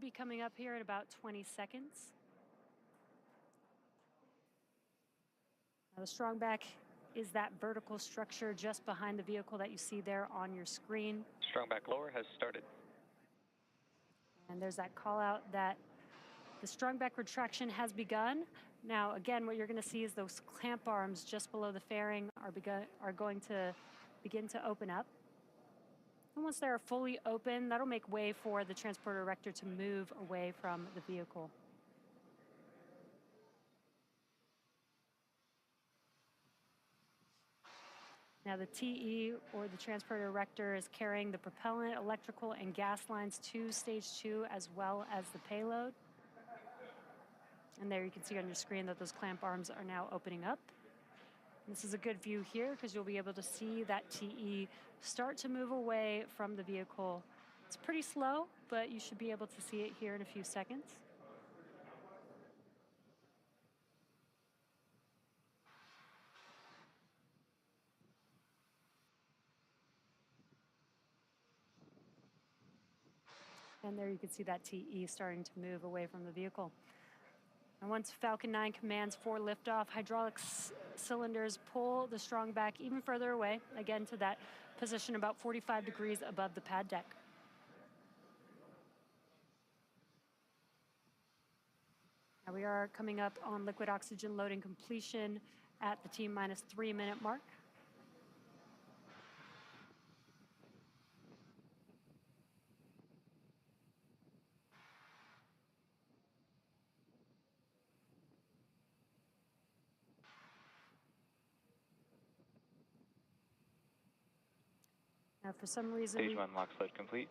be coming up here in about 20 seconds. Now the strongback is that vertical structure just behind the vehicle that you see there on your screen. Strongback lower has started. And there's that call out that the strongback retraction has begun. Now, again, what you're going to see is those clamp arms just below the fairing are going to begin to open up. And once they're fully open, that'll make way for the transporter erector to move away from the vehicle. Now the TE, or the transporter erector, is carrying the propellant, electrical, and gas lines to stage 2, as well as the payload. And there you can see on your screen that those clamp arms are now opening up. And this is a good view here because you'll be able to see that TE start to move away from the vehicle. It's pretty slow, but you should be able to see it here in a few seconds. And there you can see that TE starting to move away from the vehicle. And once Falcon 9 commands for liftoff, hydraulic cylinders pull the strongback even further away, again to that position about 45 degrees above the pad deck. Now we are coming up on liquid oxygen loading completion at the T-minus 3-minute mark. Now, for some reason, Stage 1 LOX load complete.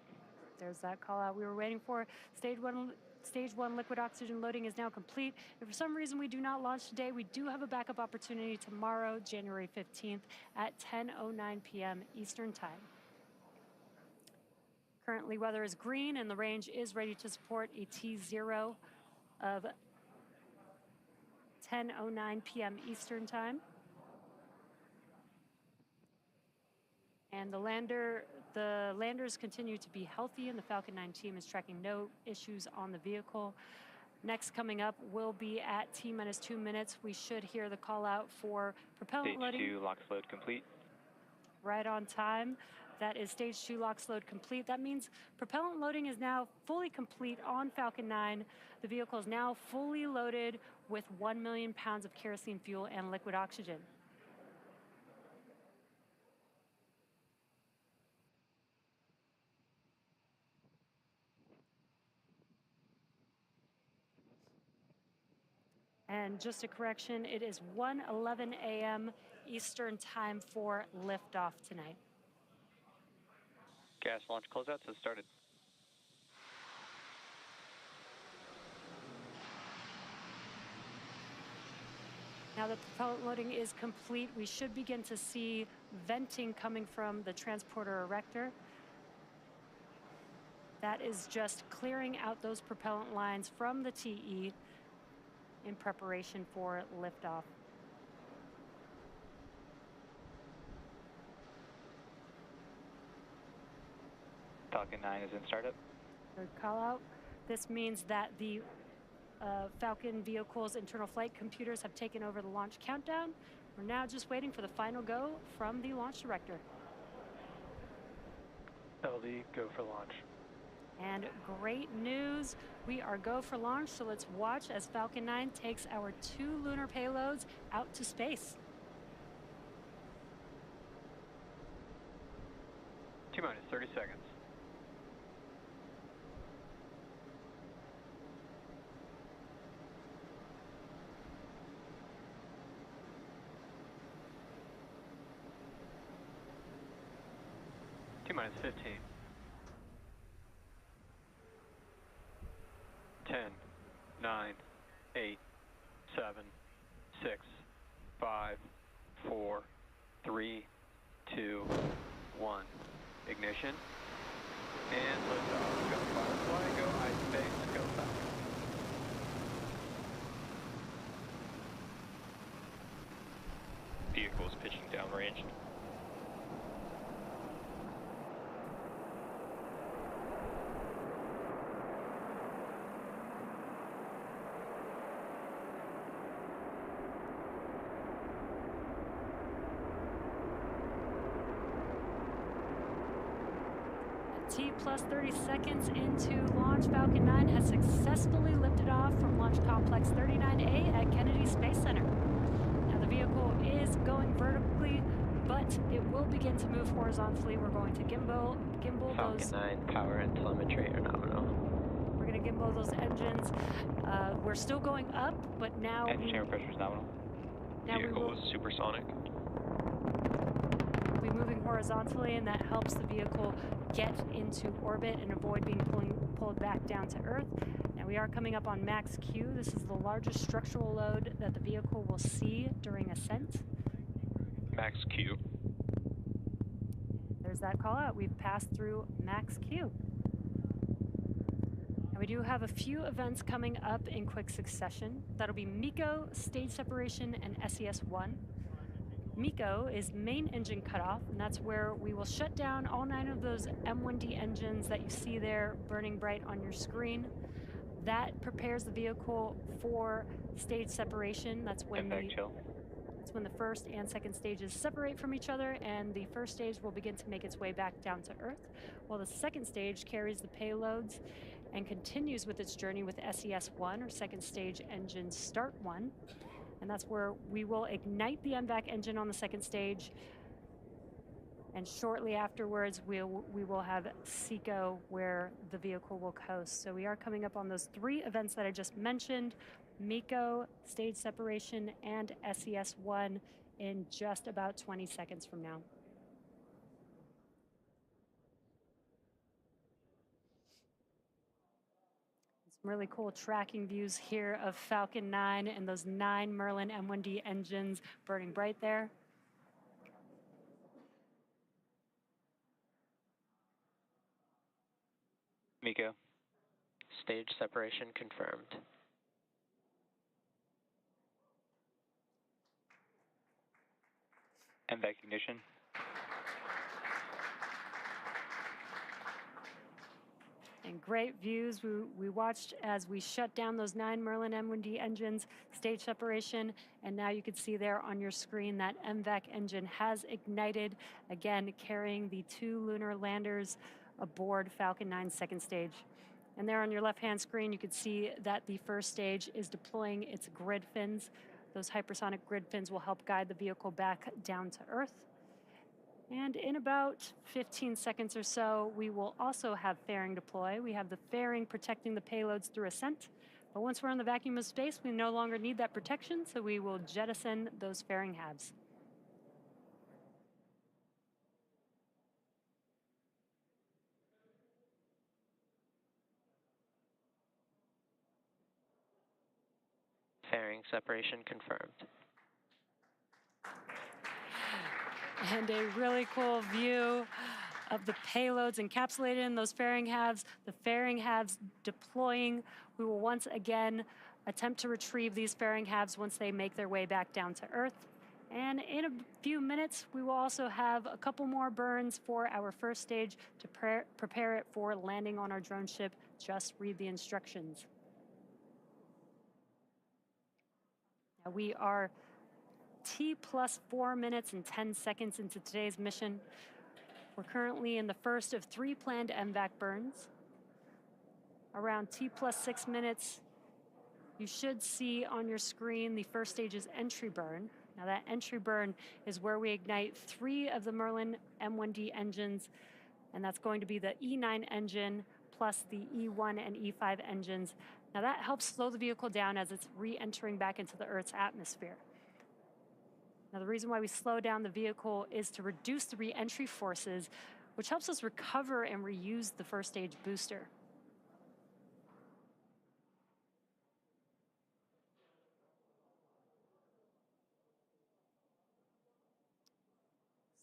There's that call out we were waiting for. Stage one liquid oxygen loading is now complete. If for some reason we do not launch today, we do have a backup opportunity tomorrow, January 15th at 10:09 p.m. Eastern Time. Currently, weather is green and the range is ready to support a T0 of 10:09 p.m. Eastern Time. And the landers continue to be healthy, and the Falcon 9 team is tracking no issues on the vehicle. Next coming up will be at T-minus 2 minutes. We should hear the call out for propellant loading. Stage 2 LOX load complete. Right on time. That is stage 2 LOX load complete. That means propellant loading is now fully complete on Falcon 9. The vehicle is now fully loaded with 1 million pounds of kerosene fuel and liquid oxygen. And just a correction, it is 1:11 a.m. Eastern Time for liftoff tonight. Gas launch closeouts has started. Now that the propellant loading is complete, we should begin to see venting coming from the transporter erector. That is just clearing out those propellant lines from the TE in preparation for liftoff. Falcon 9 is in startup. Third call out. This means that the Falcon vehicle's internal flight computers have taken over the launch countdown. We're now just waiting for the final go from the launch director. LD, go for launch. And great news, we are go for launch, so let's watch as Falcon 9 takes our 2 lunar payloads out to space. T-minus 30 seconds. T-minus 15. 10, 9, 8, 7, 6, 5, 4, 3, 2, 1. Ignition. And liftoff. Go Firefly, go iSpace, go Falcon. Vehicles pitching downrange. T plus 30 seconds into launch, Falcon 9 has successfully lifted off from Launch Complex 39A at Kennedy Space Center. Now the vehicle is going vertically, but it will begin to move horizontally. We're going to gimbal Falcon those. 9 power and telemetry are nominal. We're going to gimbal those engines. We're still going up, but now Engine air pressure is nominal. Now Vehicle was supersonic. we'll be moving horizontally, and that helps the vehicle get into orbit and avoid being pulled back down to Earth. Now we are coming up on max Q. This is the largest structural load that the vehicle will see during ascent. Max Q. There's that call out. We've passed through max Q. And we do have a few events coming up in quick succession. That'll be MECO, stage separation, and SES-1. MECO is main engine cutoff, and that's where we will shut down all 9 of those M1D engines that you see there burning bright on your screen. That prepares the vehicle for stage separation. That's when the first and second stages separate from each other, and the first stage will begin to make its way back down to Earth, while the second stage carries the payloads and continues with its journey with SES-1, or second stage engine start 1. And that's where we will ignite the MVAC engine on the second stage, and shortly afterwards we will have SECO, where the vehicle will coast. So we are coming up on those 3 events that I just mentioned: MECO, stage separation, and SES-1 in just about 20 seconds from now. Some really cool tracking views here of Falcon 9 and those 9 Merlin M1D engines burning bright there. MECO. Stage separation confirmed. MVAC ignition. And great views. We watched as we shut down those 9 Merlin M1D engines, stage separation, and now you can see there on your screen that MVAC engine has ignited, again carrying the 2 lunar landers aboard Falcon 9's second stage. And there on your left-hand screen, you can see that the first stage is deploying its grid fins. Those hypersonic grid fins will help guide the vehicle back down to Earth. And in about 15 seconds or so, we will also have fairing deploy. We have the fairing protecting the payloads through ascent. But once we're in the vacuum of space, we no longer need that protection, so we will jettison those fairing halves. Fairing separation confirmed. And a really cool view of the payloads encapsulated in those fairing halves, the fairing halves deploying. We will once again attempt to retrieve these fairing halves once they make their way back down to Earth. And in a few minutes, we will also have a couple more burns for our first stage to prepare it for landing on our drone ship. Just read the instructions. Now we are T plus 4 minutes and 10 seconds into today's mission. We're currently in the first of 3 planned MVAC burns. Around T plus 6 minutes, you should see on your screen the first stage's entry burn. Now that entry burn is where we ignite 3 of the Merlin M1D engines, and that's going to be the E9 engine plus the E1 and E5 engines. Now that helps slow the vehicle down as it's re-entering back into the Earth's atmosphere. Now the reason why we slow down the vehicle is to reduce the re-entry forces, which helps us recover and reuse the first stage booster.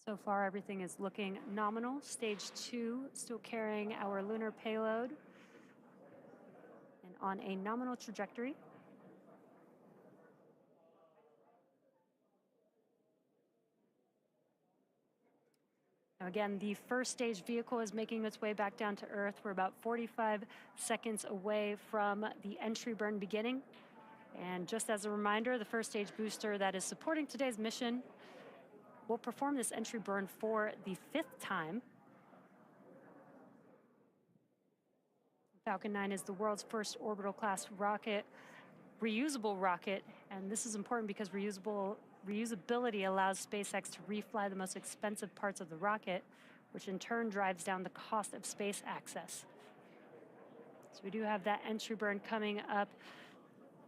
So far, everything is looking nominal. Stage 2 still carrying our lunar payload and on a nominal trajectory. Now again, the first stage vehicle is making its way back down to Earth. We're about 45 seconds away from the entry burn beginning. And just as a reminder, the first stage booster that is supporting today's mission will perform this entry burn for the 5th time. Falcon 9 is the world's first orbital class rocket, reusable rocket, and this is important because reusability allows SpaceX to refly the most expensive parts of the rocket, which in turn drives down the cost of space access. So we do have that entry burn coming up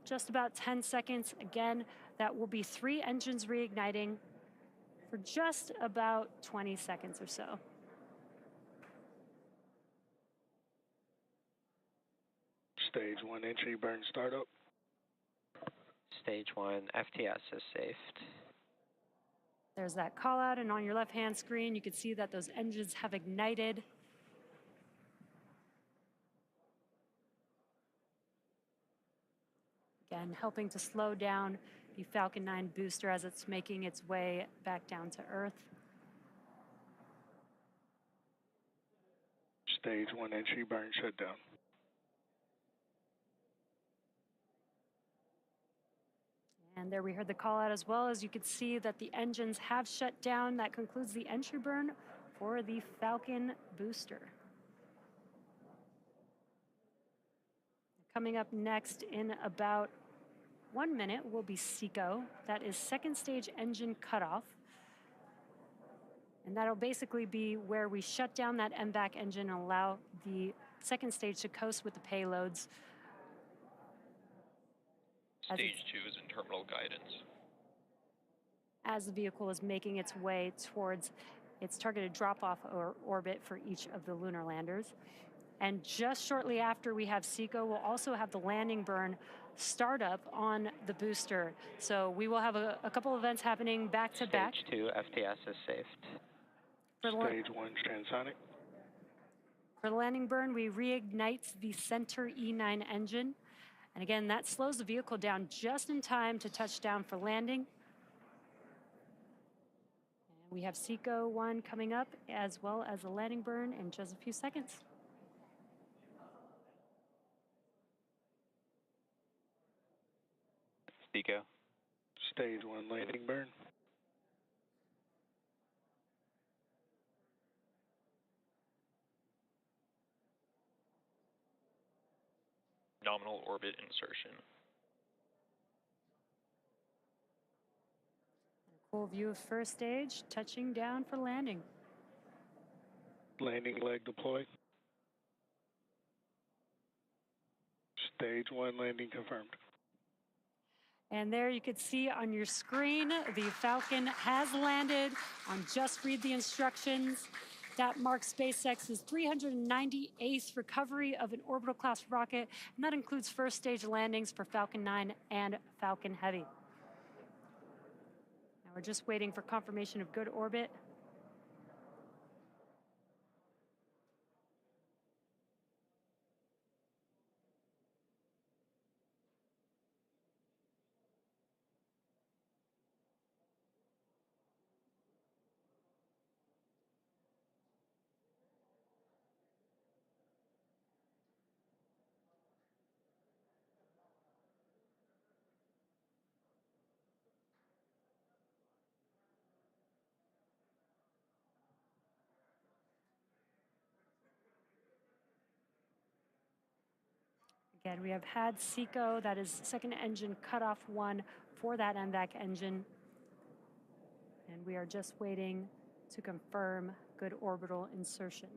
just about 10 seconds. Again, that will be 3 engines reigniting for just about 20 seconds or so. Stage 1 entry burn startup. Stage 1 FTS is saved. There's that call out, and on your left-hand screen, you can see that those engines have ignited. Again, helping to slow down the Falcon 9 booster as it's making its way back down to Earth. Stage 1 entry burn shutdown. And there we heard the call out as well. As you can see that the engines have shut down. That concludes the entry burn for the Falcon booster. Coming up next in about 1 minute will be SECO. That is second stage engine cutoff. And that'll basically be where we shut down that MVAC engine and allow the second stage to coast with the payloads. Stage 2 is in terminal guidance. As the vehicle is making its way towards its targeted drop-off orbit for each of the lunar landers. And just shortly after we have SECO, we'll also have the landing burn startup on the booster. So we will have a couple events happening back to back. Stage 2 FTS is saved. Stage 1 transonic. For the landing burn, we reignite the center E9 engine. And again, that slows the vehicle down just in time to touch down for landing. And we have SECO 1 coming up, as well as a landing burn in just a few seconds. SECO. Stage 1 landing burn. Nominal orbit insertion. Full view of first stage, touching down for landing. Landing leg deployed. Stage 1 landing confirmed. And there you could see on your screen, the Falcon has landed on Just Read the Instructions. That marks SpaceX's 398th recovery of an orbital class rocket, and that includes first stage landings for Falcon 9 and Falcon Heavy. Now we're just waiting for confirmation of good orbit. Again, we have had SECO, that is second engine cutoff 1 for that MVAC engine. And we are just waiting to confirm good orbital insertion.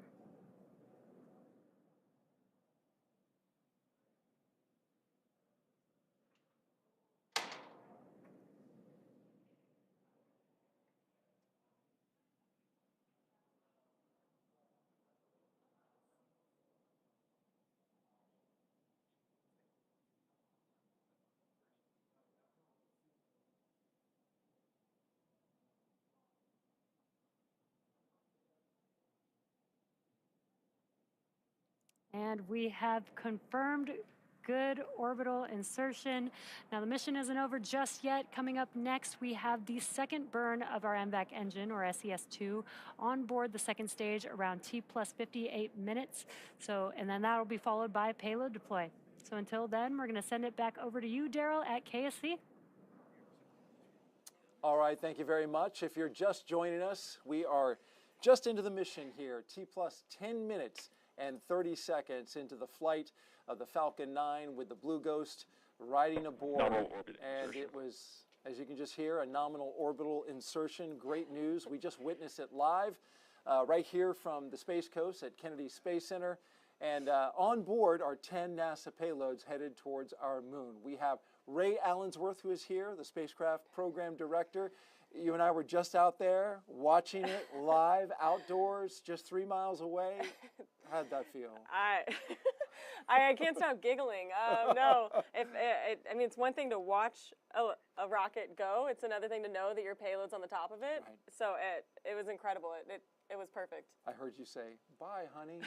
And we have confirmed good orbital insertion. Now the mission isn't over just yet. Coming up next, we have the second burn of our MVAC engine, or SES-2, on board the second stage around T+58 minutes. And then that'll be followed by payload deploy. So until then, we're gonna send it back over to you, Daryl, at KSC. All right, thank you very much. If you're just joining us, we are just into the mission here, T+10 minutes and 30 seconds into the flight of the Falcon 9 with the Blue Ghost riding aboard. Nominal orbit And insertion. it was, as you can just hear, a nominal orbital insertion. Great news. We just witnessed it live right here from the Space Coast at Kennedy Space Center. And on board are 10 NASA payloads headed towards our moon. We have Ray Allensworth, who is here, the spacecraft program director. You and I were just out there watching it live outdoors, just 3 miles away. How'd that feel? I can't stop giggling. No, I mean, it's one thing to watch a rocket go. It's another thing to know that your payload's on the top of it. Right. So it was incredible. It was perfect. I heard you say, bye, honey.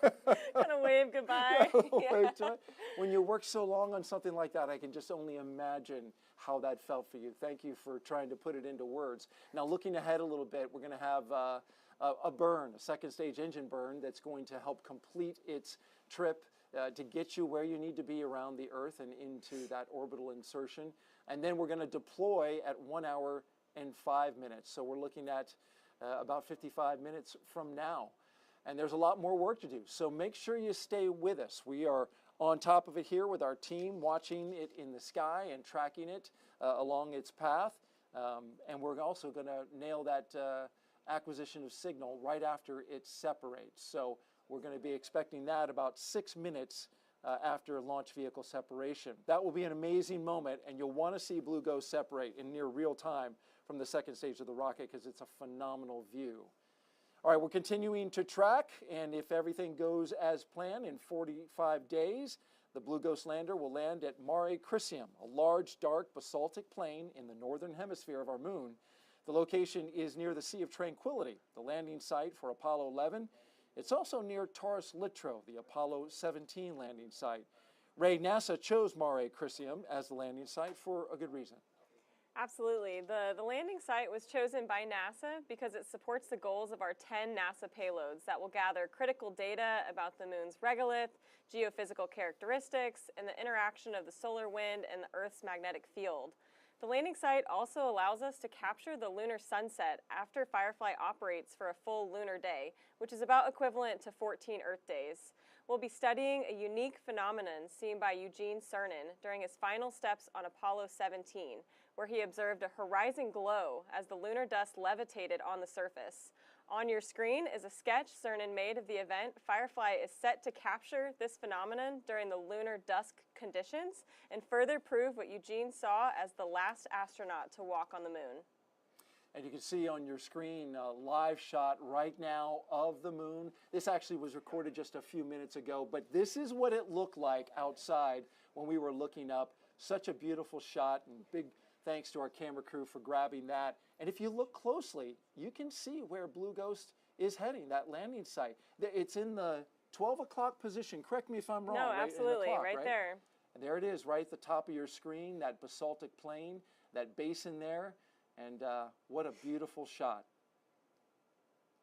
Kind of wave goodbye. Wave to it. When you work so long on something like that, I can just only imagine how that felt for you. Thank you for trying to put it into words. Now, looking ahead a little bit, we're going to have a burn, a second stage engine burn that's going to help complete its trip to get you where you need to be around the Earth and into that orbital insertion. And then we're going to deploy at 1 hour and 5 minutes. So we're looking at about 55 minutes from now. And there's a lot more work to do. So make sure you stay with us. We are on top of it here with our team, watching it in the sky and tracking it along its path. And we're also going to nail that acquisition of signal right after it separates. So we're going to be expecting that about 6 minutes after launch vehicle separation. That will be an amazing moment, and you'll want to see Blue Ghost separate in near real time from the second stage of the rocket because it's a phenomenal view. All right, we're continuing to track, and if everything goes as planned, in 45 days, the Blue Ghost lander will land at Mare Crisium, a large, dark basaltic plain in the northern hemisphere of our moon. The location is near the Sea of Tranquility, the landing site for Apollo 11. It's also near Taurus Littrow, the Apollo 17 landing site. Ray, NASA chose Mare Crisium as the landing site for a good reason. Absolutely. The landing site was chosen by NASA because it supports the goals of our 10 NASA payloads that will gather critical data about the moon's regolith, geophysical characteristics, and the interaction of the solar wind and the Earth's magnetic field. The landing site also allows us to capture the lunar sunset after Firefly operates for a full lunar day, which is about equivalent to 14 Earth days. We'll be studying a unique phenomenon seen by Eugene Cernan during his final steps on Apollo 17, where he observed a horizon glow as the lunar dust levitated on the surface. On your screen is a sketch Cernan made of the event. Firefly is set to capture this phenomenon during the lunar dusk conditions and further prove what Eugene saw as the last astronaut to walk on the moon. And you can see on your screen a live shot right now of the moon. This actually was recorded just a few minutes ago, but this is what it looked like outside when we were looking up. Such a beautiful shot, and big thanks to our camera crew for grabbing that. And if you look closely, you can see where Blue Ghost is heading, that landing site. It's in the 12 o'clock position. Correct me if I'm wrong. No, right absolutely, in the clock, right there. And there it is, right at the top of your screen, that basaltic plain, that basin there. And what a beautiful shot.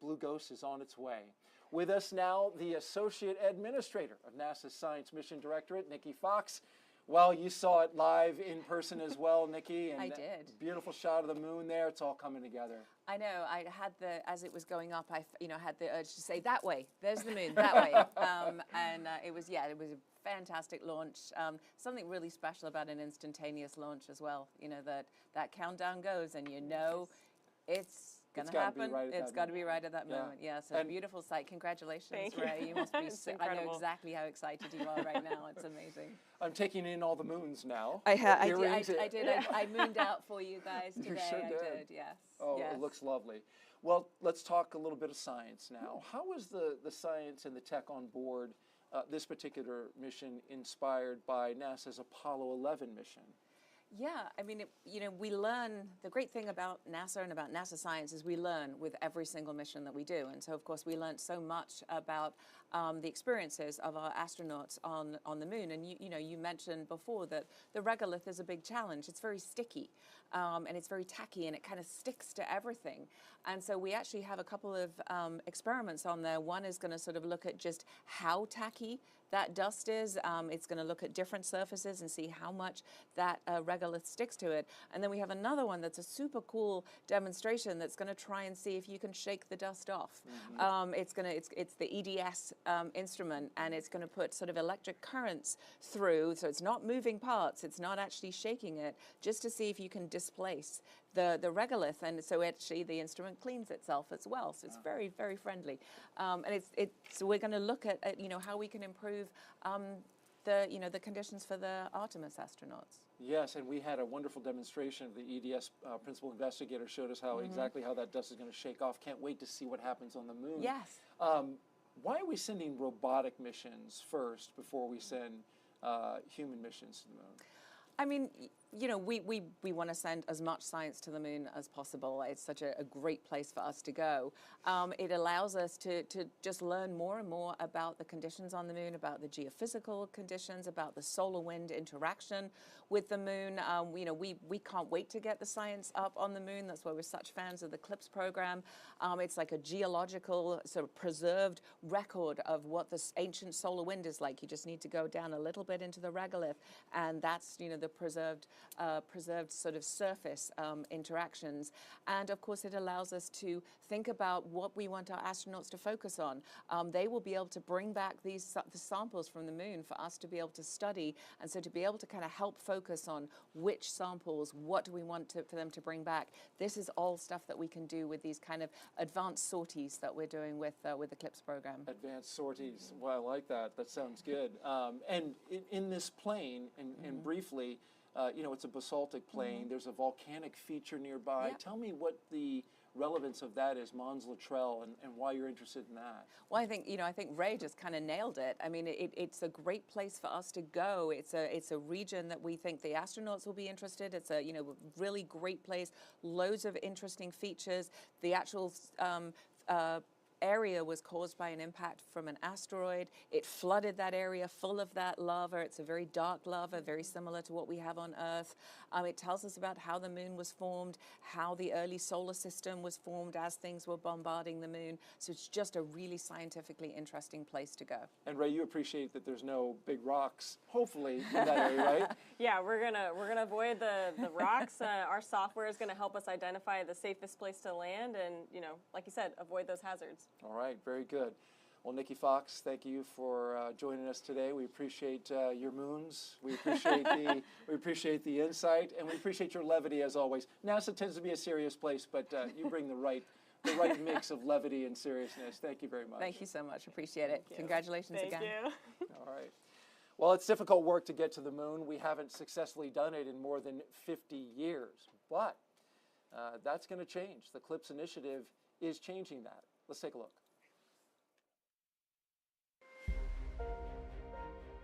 Blue Ghost is on its way. With us now, the Associate Administrator of NASA's Science Mission Directorate, Nikki Fox. Well, you saw it live in person as well, Nikki. And I did. Beautiful shot of the moon there. It's all coming together. I know. I had as it was going up, I had the urge to say, that way, there's the moon, that way. It was a fantastic launch. Something really special about an instantaneous launch as well. You know, that countdown goes and you know it's going to happen. It's got to be right at that moment. Yeah, so a beautiful sight. Congratulations, Thank Ray. you. You must be It's I know incredible. exactly how excited you are right now. It's amazing. I'm taking in all the moons now. I Earrings. did. I mooned out for you guys today. You sure I did. yes. Oh, yes. it looks lovely. Well, let's talk a little bit of science now. How was the science and the tech on board this particular mission inspired by NASA's Apollo 11 mission? Yeah, I mean, we learn, the great thing about NASA and about NASA science is we learn with every single mission that we do. And so, of course, we learned so much about the experiences of our astronauts on the moon. And, you mentioned before that the regolith is a big challenge. It's very sticky and it's very tacky and it kind of sticks to everything. And so we actually have a couple of experiments on there. One is going to sort of look at just how tacky that dust is. It's going to look at different surfaces and see how much that regolith sticks to it. And then we have another one that's a super cool demonstration that's going to try and see if you can shake the dust off. Mm-hmm. It's the EDS instrument, and it's going to put sort of electric currents through, so it's not moving parts, it's not actually shaking it, just to see if you can displace the regolith, and so actually the instrument cleans itself as well. So it's very, very friendly, and so we're going to look at how we can improve the conditions for the Artemis astronauts. Yes, and we had a wonderful demonstration. The EDS principal investigator showed us how exactly how that dust is going to shake off. Can't wait to see what happens on the moon. Yes. Why are we sending robotic missions first before we send human missions to the moon? I mean, we want to send as much science to the moon as possible. It's such a great place for us to go. It allows us to just learn more and more about the conditions on the moon, about the geophysical conditions, about the solar wind interaction with the moon. We can't wait to get the science up on the moon. That's why we're such fans of the CLPS program. It's like a geological sort of preserved record of what this ancient solar wind is like. You just need to go down a little bit into the regolith, and that's the preserved sort of surface interactions. And of course, it allows us to think about what we want our astronauts to focus on. They will be able to bring back the samples from the moon for us to be able to study, and so to be able to kind of help focus on which samples, what do we want for them to bring back. This is all stuff that we can do with these kind of advanced sorties that we're doing with the CLPS program. Advanced sorties. Well, I like that. That sounds good. And in this plane, and briefly, it's a basaltic plain. There's a volcanic feature nearby. Yep. Tell me what the relevance of that is, Mons Luttrell, and why you're interested in that. Well, I think Ray just kind of nailed it. I mean, it's a great place for us to go. It's a region that we think the astronauts will be interested. It's a really great place. Loads of interesting features. The actual area was caused by an impact from an asteroid. It flooded that area full of that lava. It's a very dark lava, very similar to what we have on Earth. It tells us about how the moon was formed, how the early solar system was formed as things were bombarding the moon. So it's just a really scientifically interesting place to go. And Ray, you appreciate that there's no big rocks, hopefully, in that area, right? Yeah, we're gonna avoid the rocks. Our software is gonna help us identify the safest place to land, and like you said, avoid those hazards. All right, very good. Well, Nikki Fox, thank you for joining us today. We appreciate your moons. We appreciate the insight, and we appreciate your levity as always. NASA tends to be a serious place, but you bring the right mix of levity and seriousness. Thank you very much. Thank you so much. Appreciate it. Congratulations again. Thank you. All right. Well, it's difficult work to get to the moon. We haven't successfully done it in more than 50 years, but that's going to change. The CLPS initiative is changing that. Let's take a look.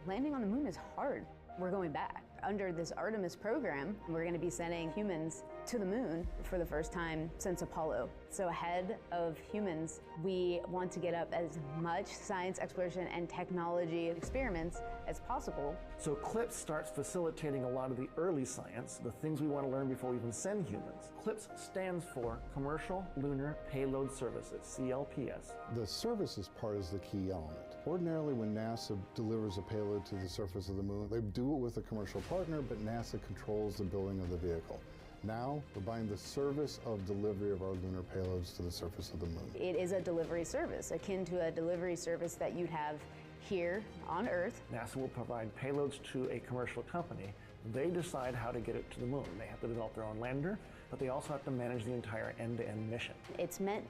Landing on the moon is hard. We're going back. Under this Artemis program, we're going to be sending humans to the moon for the first time since Apollo. So ahead of humans, we want to get up as much science, exploration, and technology experiments as possible. So CLPS starts facilitating a lot of the early science, the things we want to learn before we even send humans. CLPS stands for Commercial Lunar Payload Services, CLPS. The services part is the key element. Ordinarily, when NASA delivers a payload to the surface of the moon, they do it with a commercial partner, but NASA controls the building of the vehicle. Now, we're buying the service of delivery of our lunar payloads to the surface of the moon. It is a delivery service, akin to a delivery service that you'd have here on Earth. NASA will provide payloads to a commercial company. They decide how to get it to the moon. They have to develop their own lander, but they also have to manage the entire end-to-end mission. It's meant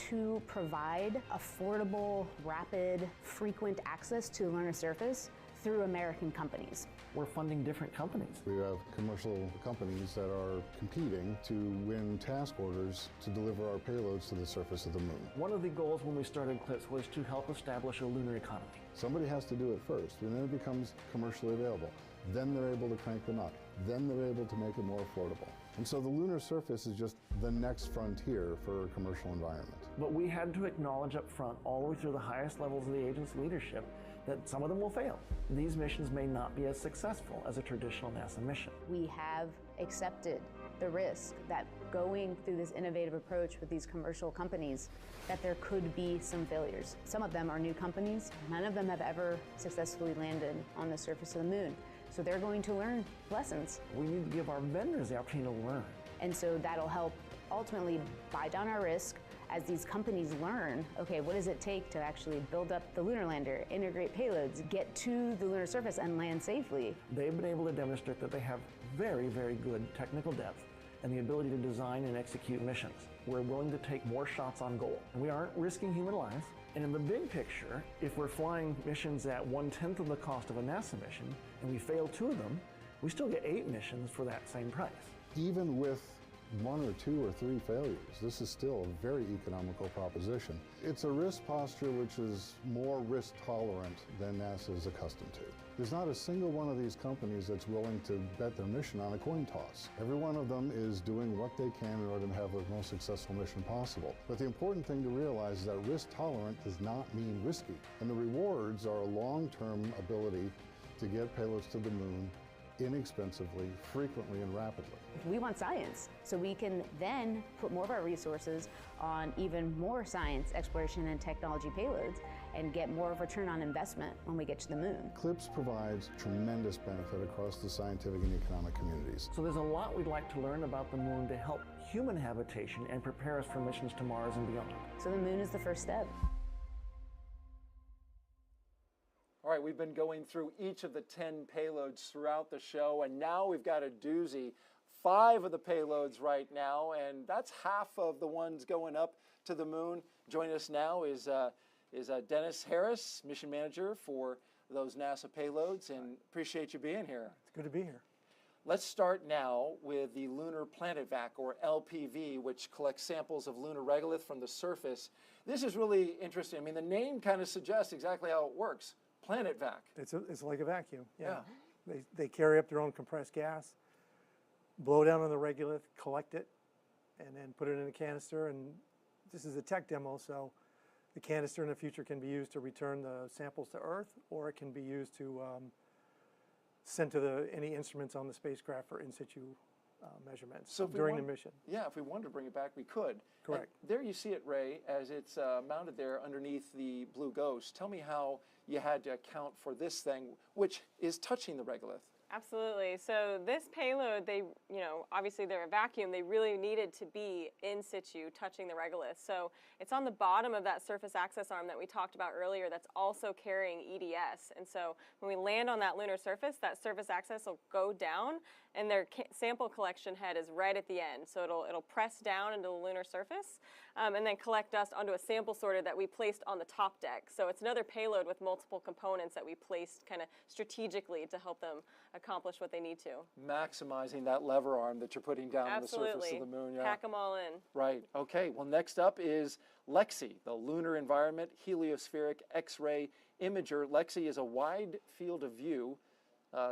to provide affordable, rapid, frequent access to the lunar surface through American companies. We're funding different companies. We have commercial companies that are competing to win task orders to deliver our payloads to the surface of the moon. One of the goals when we started CLPS was to help establish a lunar economy. Somebody has to do it first, and then it becomes commercially available. Then they're able to crank them up. Then they're able to make it more affordable. And so the lunar surface is just the next frontier for a commercial environment. But we had to acknowledge up front, all the way through the highest levels of the agency leadership, that some of them will fail. These missions may not be as successful as a traditional NASA mission. We have accepted the risk that going through this innovative approach with these commercial companies, that there could be some failures. Some of them are new companies. None of them have ever successfully landed on the surface of the moon. So they're going to learn lessons. We need to give our vendors the opportunity to learn. And so that'll help ultimately buy down our risk as these companies learn, okay, what does it take to actually build up the lunar lander, integrate payloads, get to the lunar surface and land safely. They've been able to demonstrate that they have very, very good technical depth and the ability to design and execute missions. We're willing to take more shots on goal. And we aren't risking human life. And in the big picture, if we're flying missions at 1/10 of the cost of a NASA mission and we fail 2 of them, we still get 8 missions for that same price. Even with 1 or 2 or 3 failures, this is still a very economical proposition. It's a risk posture which is more risk tolerant than NASA is accustomed to. There's not a single one of these companies that's willing to bet their mission on a coin toss. Every one of them is doing what they can in order to have the most successful mission possible. But the important thing to realize is that risk tolerant does not mean risky. And the rewards are a long-term ability to get payloads to the moon inexpensively, frequently, and rapidly. We want science, so we can then put more of our resources on even more science, exploration, and technology payloads and get more of a return on investment when we get to the moon. CLPS provides tremendous benefit across the scientific and economic communities. So there's a lot we'd like to learn about the moon to help human habitation and prepare us for missions to Mars and beyond. So the moon is the first step. All right, we've been going through each of the 10 payloads throughout the show, and now we've got a doozy. 5 of the payloads right now, and that's half of the ones going up to the moon. Joining us now is Dennis Harris, mission manager for those NASA payloads, and appreciate you being here. It's good to be here. Let's start now with the Lunar Planet Vac, or LPV, which collects samples of lunar regolith from the surface. This is really interesting. I mean, the name kind of suggests exactly how it works. Planet Vac. It's like a vacuum. Yeah. They carry up their own compressed gas, blow down on the regolith, collect it, and then put it in a canister. And this is a tech demo, so the canister in the future can be used to return the samples to Earth, or it can be used to send to any instruments on the spacecraft for in situ measurements during the mission. Yeah, if we wanted to bring it back, we could. Correct. And there you see it, Ray, as it's mounted there underneath the Blue Ghost. Tell me how you had to account for this thing, which is touching the regolith. Absolutely. So this payload, obviously they're a vacuum. They really needed to be in situ, touching the regolith. So it's on the bottom of that surface access arm that we talked about earlier that's also carrying EDS. And so when we land on that lunar surface, that surface access will go down, and their sample collection head is right at the end. So it'll press down into the lunar surface and then collect dust onto a sample sorter that we placed on the top deck. So it's another payload with multiple components that we placed kind of strategically to help them accomplish what they need to. Maximizing that lever arm that you're putting down on the surface of the moon. Yeah. Pack them all in. Right. Okay. Well, next up is LEXI, the Lunar Environment Heliospheric X-ray Imager. LEXI is a wide field of view,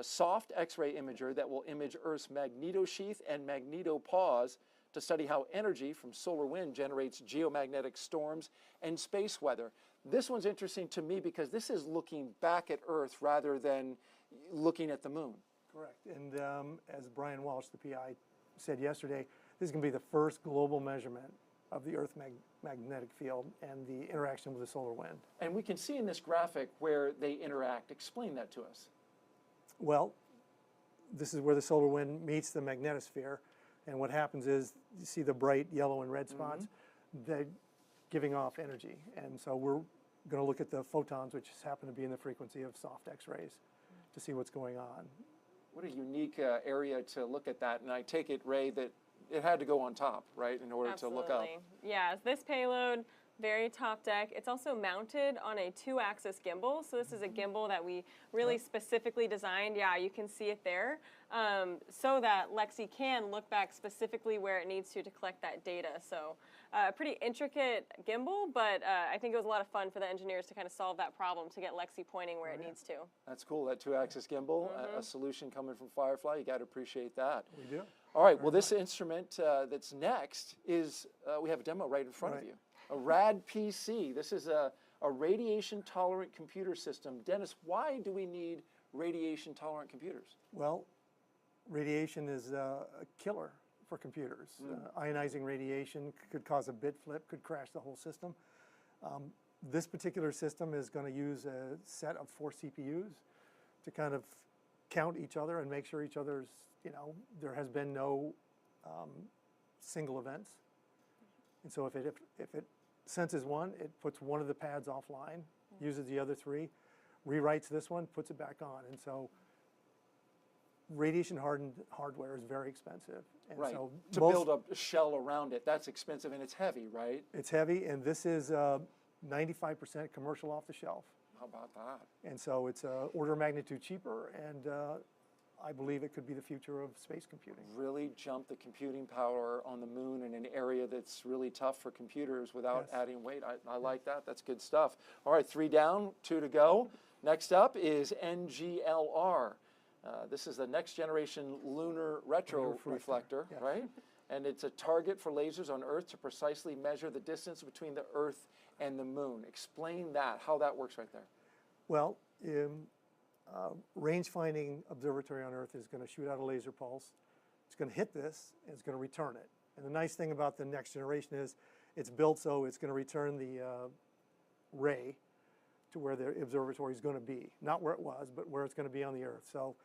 soft X-ray imager that will image Earth's magnetosheath and magnetopause to study how energy from solar wind generates geomagnetic storms and space weather. This one's interesting to me because this is looking back at Earth rather than looking at the moon. Correct. And as Brian Walsh, the PI, said yesterday, this is going to be the first global measurement of the Earth magnetic field and the interaction with the solar wind. And we can see in this graphic where they interact. Explain that to us. Well, this is where the solar wind meets the magnetosphere, and what happens is you see the bright yellow and red spots, they're giving off energy. And so we're going to look at the photons, which happen to be in the frequency of soft X-rays, to see what's going on. What a unique area to look at that. And I take it, Ray, that it had to go on top, right, in order to look up. Yeah, this payload, very top deck. It's also mounted on a 2-axis gimbal. So this is a gimbal that we really specifically designed. Yeah, you can see it there. So that LEXI can look back specifically where it needs to collect that data. So a pretty intricate gimbal, but I think it was a lot of fun for the engineers to kind of solve that problem to get LEXI pointing where it needs to. That's cool, that 2-axis gimbal, a solution coming from Firefly. You got to appreciate that. We do. All right, well, this instrument that's next is, we have a demo right in front of you. A RAD PC. This is a radiation-tolerant computer system. Dennis, why do we need radiation-tolerant computers? Well, radiation is a killer for computers. Ionizing radiation could cause a bit flip, could crash the whole system. This particular system is going to use a set of 4 CPUs to kind of count each other and make sure each other's, there has been no single events. And so if it senses one, it puts one of the pads offline, uses the other three, rewrites this one, puts it back on. And so radiation hardened hardware is very expensive. And Right. so To build a shell around it, that's expensive and it's heavy, right? it's heavy, and this is 95% commercial off the shelf. How about that? And so it's order of magnitude cheaper, and I believe it could be the future of space computing. Really jump the computing power on the moon in an area that's really tough for computers without Yes. adding weight. I like that. That's good stuff. All right, 3 down, 2 to go. Next up is NGLR. This is the next generation lunar retro reflector, yes. right? And it's a target for lasers on Earth to precisely measure the distance between the Earth and the moon. Explain that, how that works right there. Well, range finding observatory on Earth is going to shoot out a laser pulse. It's going to hit this, and it's going to return it. And the nice thing about the next generation is it's built so it's going to return the ray to where the observatory is going to be. Not where it was, but where it's going to be on the Earth. So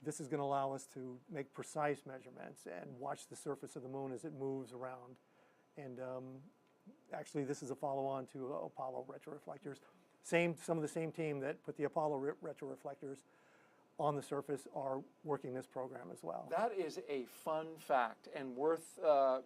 this is going to allow us to make precise measurements and watch the surface of the moon as it moves around. And actually, this is a follow-on to Apollo retroreflectors. Some of the same team that put the Apollo retroreflectors on the surface are working this program as well. That is a fun fact and worth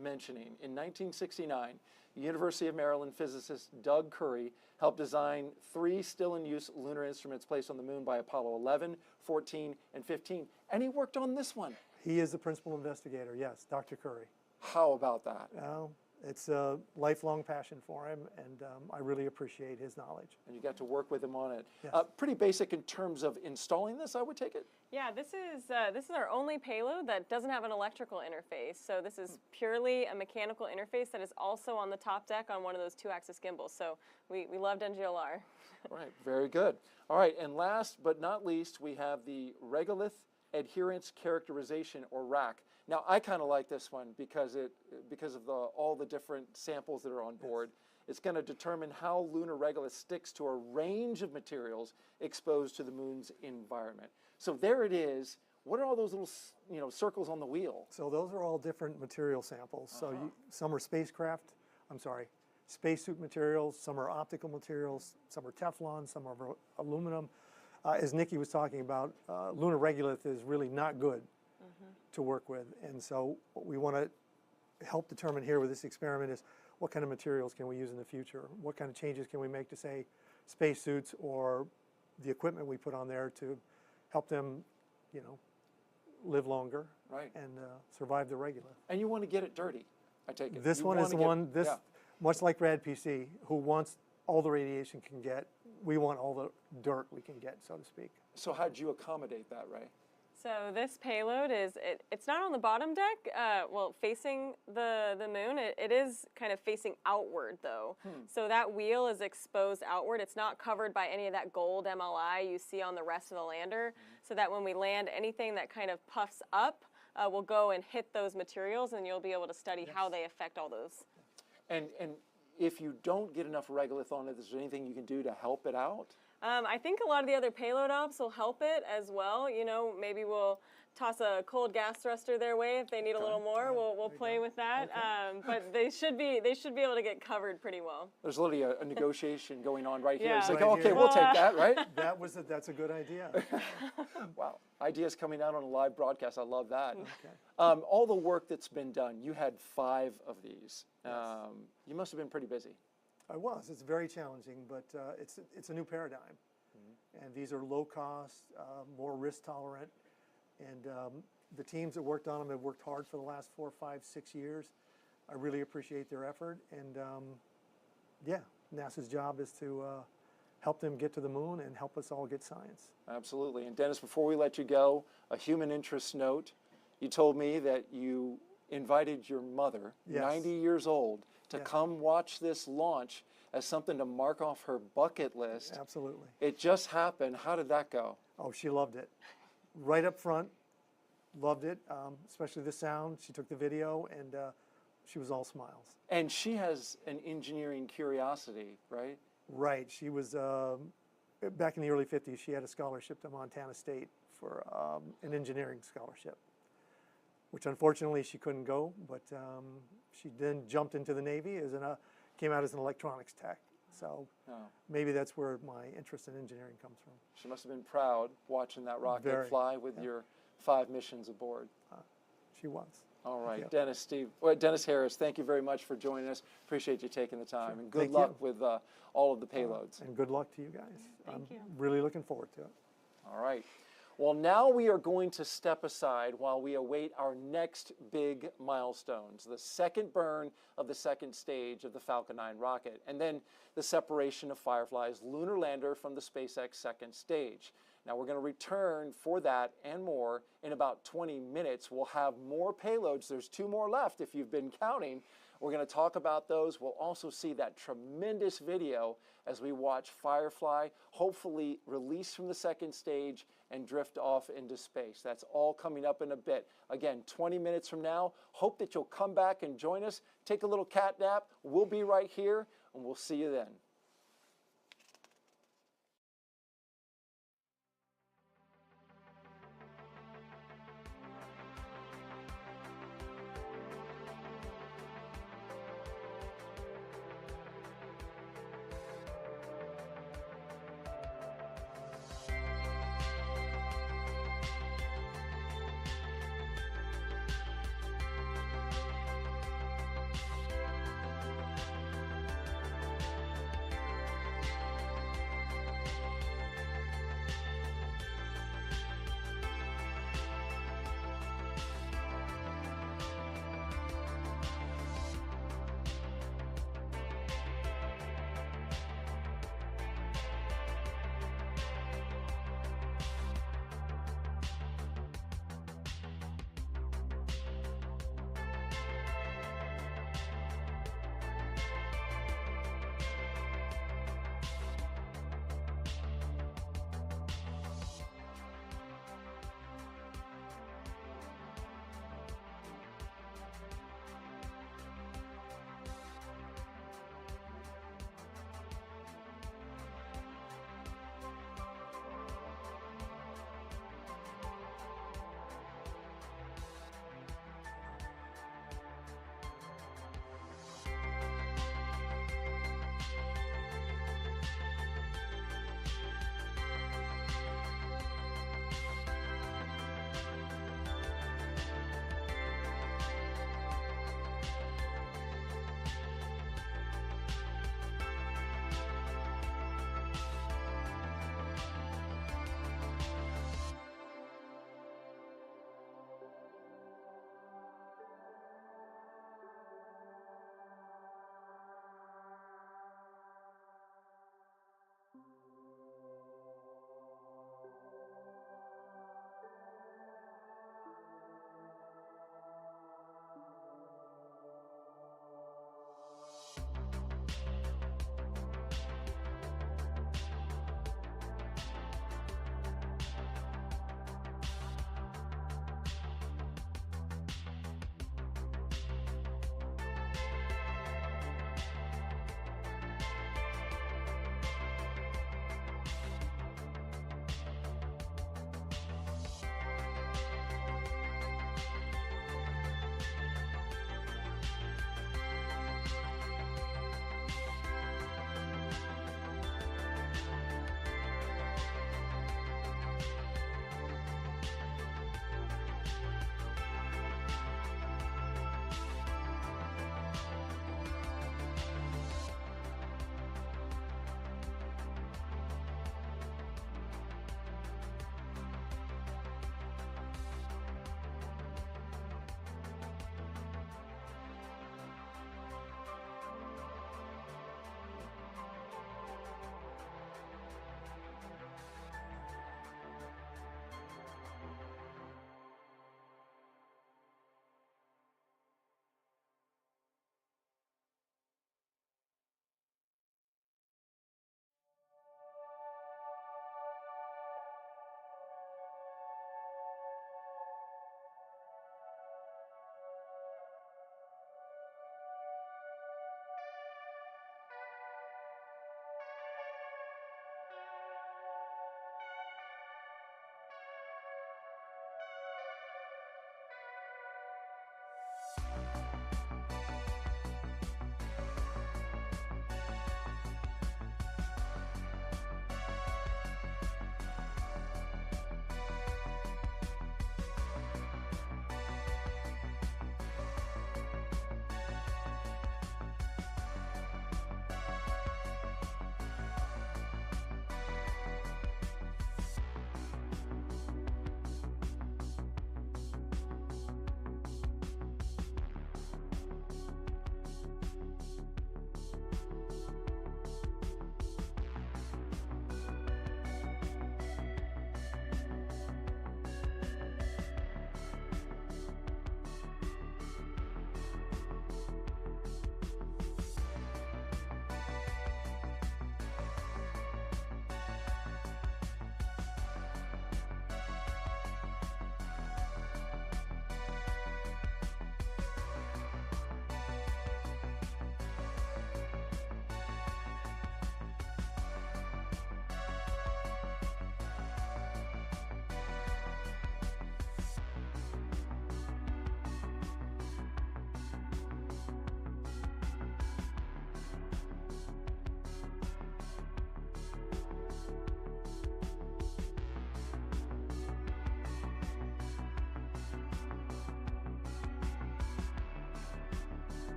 mentioning. In 1969, University of Maryland physicist Doug Curry helped design 3 still-in-use lunar instruments placed on the moon by Apollo 11, 14, and 15. And he worked on this one. He is the principal investigator, yes, Dr. Curry. How about that? Well, it's a lifelong passion for him, and I really appreciate his knowledge. And you got to work with him on it. Yes. Pretty basic in terms of installing this, I would take it? Yeah, this is our only payload that doesn't have an electrical interface. So this is purely a mechanical interface that is also on the top deck on one of those 2-axis gimbals. So we loved NGLR. Right, very good. All right, and last but not least, we have the Regolith Adherence Characterization, or RAC. Now, I kind of like this one because of all the different samples that are on board. It's going to determine how lunar regolith sticks to a range of materials exposed to the moon's environment. So there it is. What are all those little circles on the wheel? So those are all different material samples. So some are spacesuit materials, some are optical materials, some are Teflon, some are aluminum. As Nikki was talking about, lunar regolith is really not good to work with. And so what we want to help determine here with this experiment is what kind of materials can we use in the future? What kind of changes can we make to, say, spacesuits or the equipment we put on there to help them, live longer and survive the regolith. And you want to get it dirty, I take it. This one is the one, much like Rad PC, who wants all the radiation can get, we want all the dirt we can get, so to speak. So how'd you accommodate that, Ray? So this payload it's not on the bottom deck, facing the moon. It is kind of facing outward, though. So that wheel is exposed outward. It's not covered by any of that gold MLI you see on the rest of the lander, so that when we land, anything that kind of puffs up will go and hit those materials, and you'll be able to study how they affect all those. And if you don't get enough regolith on it, is there anything you can do to help it out? I think a lot of the other payload ops will help it as well. Maybe we'll toss a cold gas thruster their way if they need a little more. We'll play with that. But they should be able to get covered pretty well. There's literally a negotiation going on right here. Yeah. It's like, okay, we'll take that, right? That's a good idea. Wow, ideas coming out on a live broadcast. I love that. All the work that's been done. You had 5 of these. Yes. You must have been pretty busy. I was. It's very challenging, but it's a new paradigm. And these are low cost, more risk tolerant. And the teams that worked on them have worked hard for the last 4, 5, 6 years. I really appreciate their effort. And NASA's job is to help them get to the moon and help us all get science. Absolutely. And Dennis, before we let you go, a human interest note. You told me that you invited your mother, 90 years old, to come watch this launch as something to mark off her bucket list. Absolutely. It just happened. How did that go? Oh, she loved it. Right up front, loved it, especially the sound. She took the video, and she was all smiles. And she has an engineering curiosity, right? Right. She was, back in the early 50s, she had a scholarship to Montana State for an engineering scholarship. which unfortunately she couldn't go, but she then jumped into the Navy came out as an electronics tech. So maybe that's where my interest in engineering comes from. She must have been proud watching that rocket Very, fly with your 5 missions aboard. She was. All right, Yeah. Dennis Harris, thank you very much for joining us. Appreciate you taking the time, and good Thank luck you. with all of the payloads. And good luck to you guys. Thank you. Really looking forward to it. All right. Well, now we are going to step aside while we await our next big milestones, the second burn of the second stage of the Falcon 9 rocket, and then the separation of Firefly's lunar lander from the SpaceX second stage. Now, we're going to return for that and more in about 20 minutes. We'll have more payloads. There's 2 more left if you've been counting. We're going to talk about those. We'll also see that tremendous video as we watch Firefly hopefully release from the second stage and drift off into space. That's all coming up in a bit. Again, 20 minutes from now. Hope that you'll come back and join us. Take a little cat nap. We'll be right here, and we'll see you then.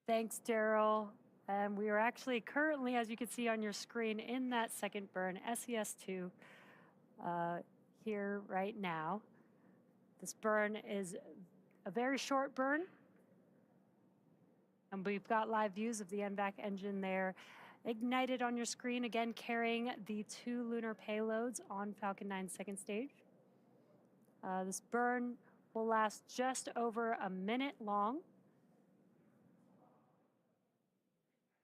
Thanks, Daryl. And we are actually currently, as you can see on your screen, in that second burn, SES-2, here right now. This burn is a very short burn. And we've got live views of the NVAC engine there ignited on your screen, again carrying the 2 lunar payloads on Falcon 9's second stage. This burn will last just over a minute long.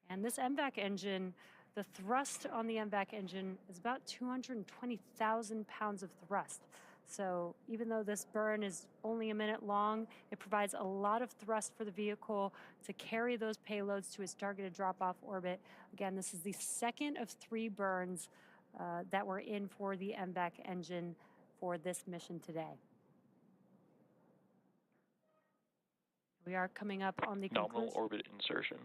And this NVAC engine, the thrust on the NVAC engine is about 220,000 pounds of thrust. So even though this burn is only a minute long, it provides a lot of thrust for the vehicle to carry those payloads to its targeted drop-off orbit. Again, this is the second of 3 burns that were in for the NVAC engine for this mission today. We are coming up on the Nominal conclusion. orbit insertion.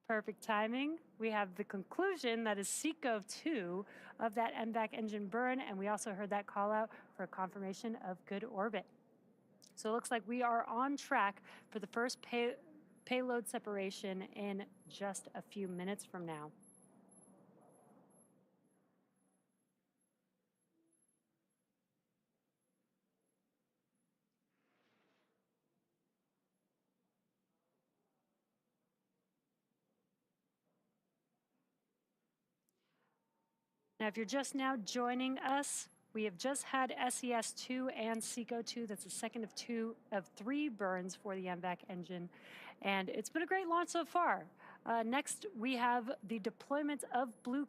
Perfect timing. We have the conclusion that is SECO-2 of that NVAC engine burn, and we also heard that call out for a confirmation of good orbit. So it looks like we are on track for the first payload separation in just a few minutes from now. Now, if you're just now joining us, we have just had SES-2 and SECO-2. That's the second of 3 burns for the NVAC engine. And it's been a great launch so far. Next, we have the deployment of Blue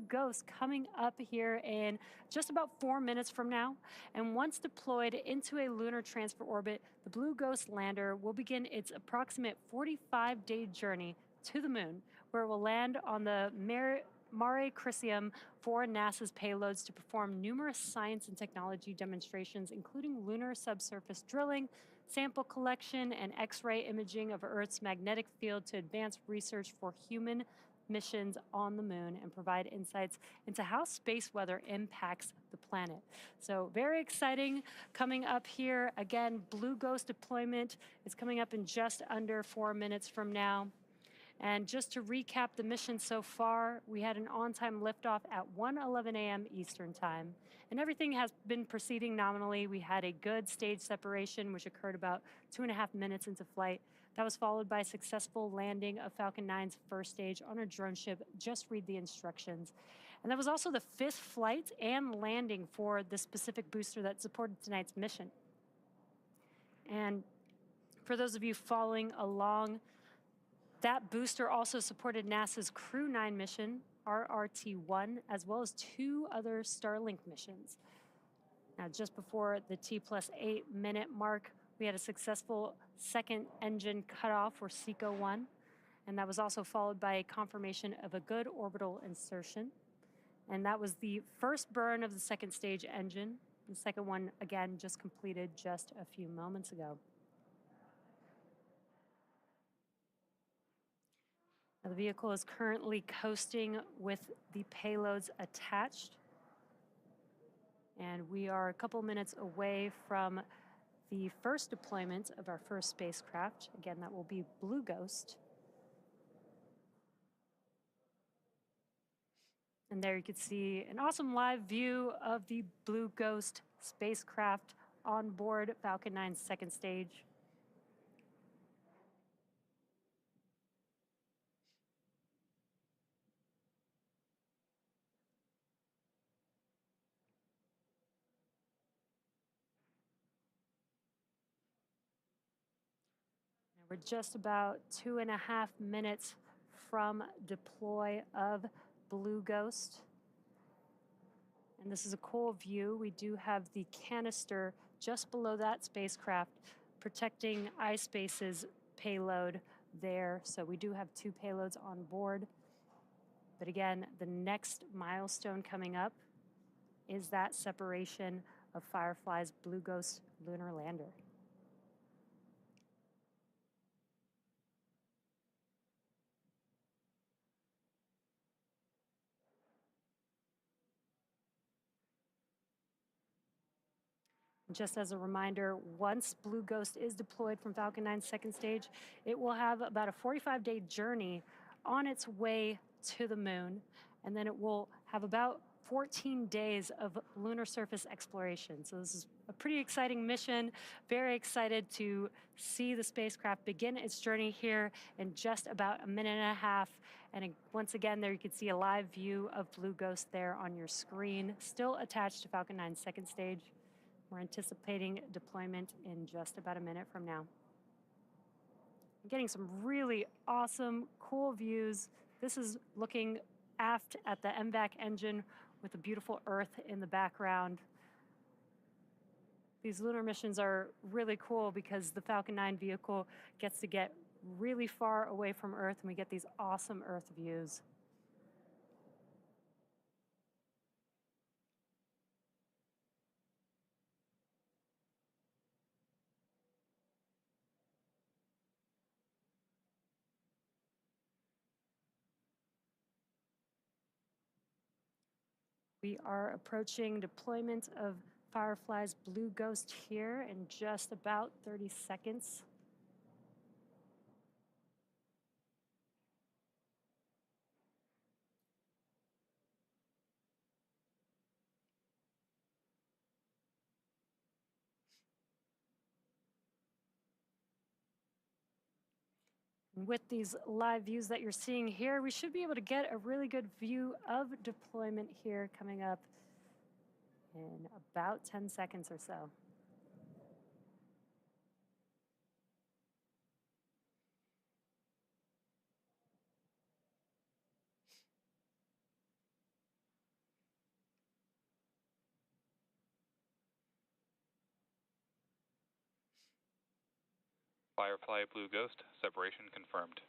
Ghost coming up here in just about 4 minutes from now. And once deployed into a lunar transfer orbit, the Blue Ghost lander will begin its approximate 45-day journey to the moon, where it will land on the Mare Crisium for NASA's payloads to perform numerous science and technology demonstrations, including lunar subsurface drilling, sample collection, and X-ray imaging of Earth's magnetic field to advance research for human missions on the moon and provide insights into how space weather impacts the planet. So very exciting coming up here. Again, Blue Ghost deployment is coming up in just under 4 minutes from now. And just to recap the mission so far, we had an on-time liftoff at 1:11 a.m. Eastern Time. And everything has been proceeding nominally. We had a good stage separation, which occurred about 2.5 minutes into flight. That was followed by a successful landing of Falcon 9's first stage on our drone ship. Just read the instructions. And that was also the 5th flight and landing for the specific booster that supported tonight's mission. And for those of you following along, that booster also supported NASA's Crew 9 mission, RRT-1, as well as 2 other Starlink missions. Now, just before the T+8 minute mark, we had a successful second engine cutoff for SECO-1, and that was also followed by a confirmation of a good orbital insertion. And that was the first burn of the second stage engine. The second one, again, just completed just a few moments ago. Now, the vehicle is currently coasting with the payloads attached. And we are a couple minutes away from the first deployment of our first spacecraft. Again, that will be Blue Ghost. And there you can see an awesome live view of the Blue Ghost spacecraft on board Falcon 9's second stage. We're just about 2.5 minutes from deploy of Blue Ghost. And this is a cool view. We do have the canister just below that spacecraft protecting iSpace's payload there. So we do have 2 payloads on board. But again, the next milestone coming up is that separation of Firefly's Blue Ghost lunar lander. Just as a reminder, once Blue Ghost is deployed from Falcon 9's second stage, it will have about a 45-day journey on its way to the moon, and then it will have about 14 days of lunar surface exploration. So this is a pretty exciting mission. Very excited to see the spacecraft begin its journey here in just about a minute and a half. And once again, there you can see a live view of Blue Ghost there on your screen, still attached to Falcon 9's second stage. We're anticipating deployment in just about a minute from now. I'm getting some really awesome, cool views. This is looking aft at the MVAC engine with a beautiful Earth in the background. These lunar missions are really cool because the Falcon 9 vehicle gets to get really far away from Earth, and we get these awesome Earth views. We are approaching deployment of Firefly's Blue Ghost here in just about 30 seconds. And with these live views that you're seeing here, we should be able to get a really good view of deployment here coming up in about 10 seconds or so. Firefly Blue Ghost, separation confirmed.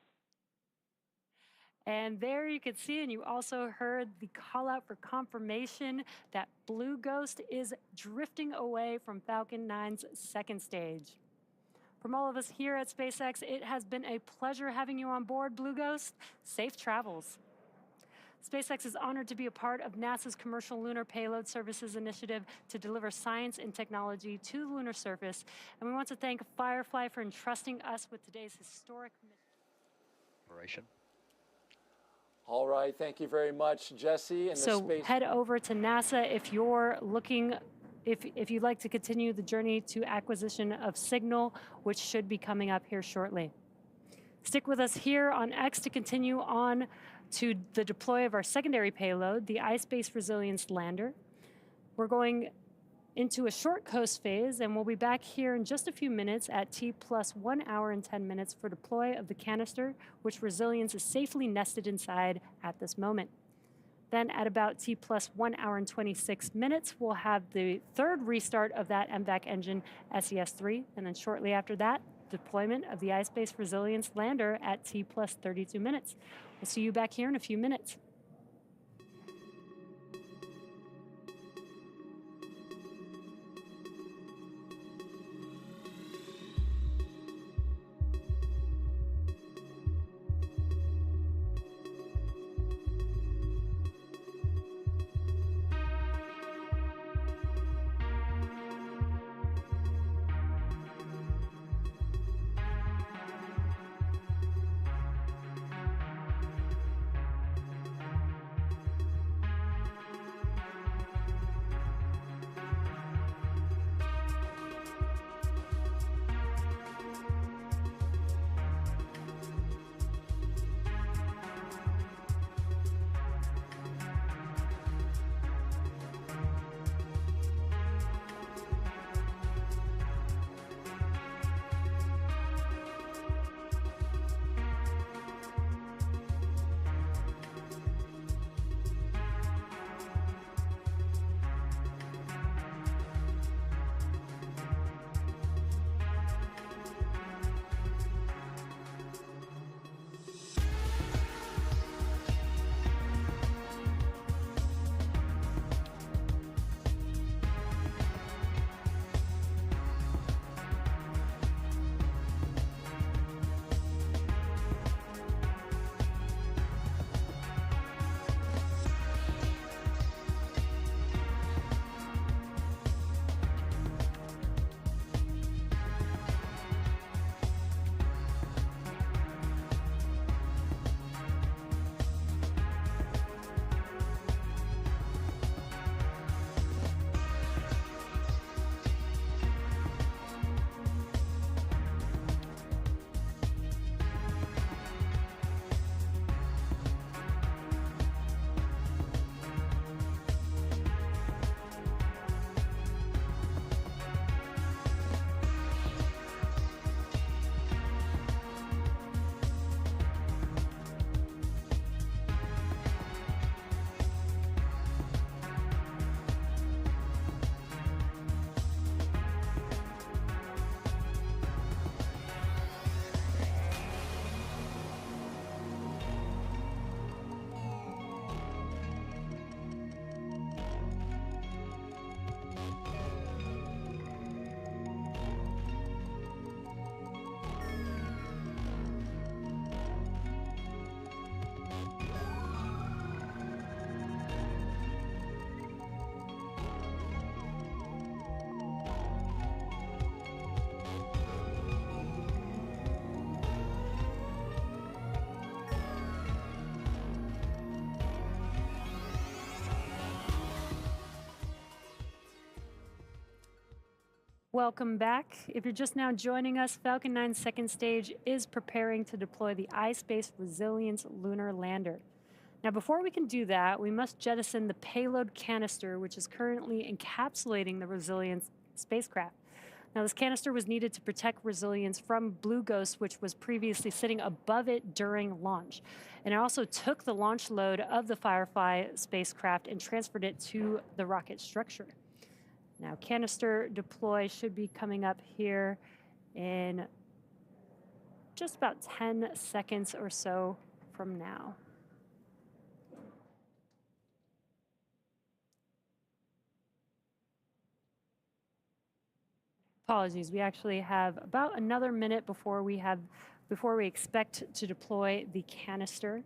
And there you can see, and you also heard the call out for confirmation that Blue Ghost is drifting away from Falcon 9's second stage. From all of us here at SpaceX, it has been a pleasure having you on board, Blue Ghost. Safe travels. SpaceX is honored to be a part of NASA's Commercial Lunar Payload Services initiative to deliver science and technology to the lunar surface. And we want to thank Firefly for entrusting us with today's historic mission. All right, thank you very much, Jesse. And so head over to NASA if you're looking, if you'd like to continue the journey to acquisition of signal, which should be coming up here shortly. Stick with us here on X to continue on to the deploy of our secondary payload, the iSpace Resilience Lander. We're going into a short coast phase, and we'll be back here in just a few minutes at T plus 1 hour and 10 minutes for deploy of the canister, which Resilience is safely nested inside at this moment. Then at about T plus 1 hour and 26 minutes, we'll have the third restart of that MVAC engine, SES-3, and then shortly after that, deployment of the iSpace Resilience Lander at T plus 32 minutes. We'll see you back here in a few minutes. Welcome back. If you're just now joining us, Falcon 9's second stage is preparing to deploy the iSpace Resilience lunar lander. Now, before we can do that, we must jettison the payload canister, which is currently encapsulating the Resilience spacecraft. Now, this canister was needed to protect Resilience from Blue Ghost, which was previously sitting above it during launch. And it also took the launch load of the Firefly spacecraft and transferred it to the rocket structure. Now, canister deploy should be coming up here in just about 10 seconds or so from now. Apologies, we actually have about another minute before we expect to deploy the canister.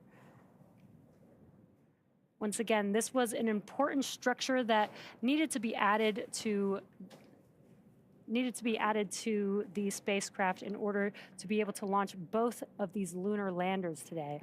Once again, this was an important structure that needed to be added to the spacecraft in order to be able to launch both of these lunar landers today.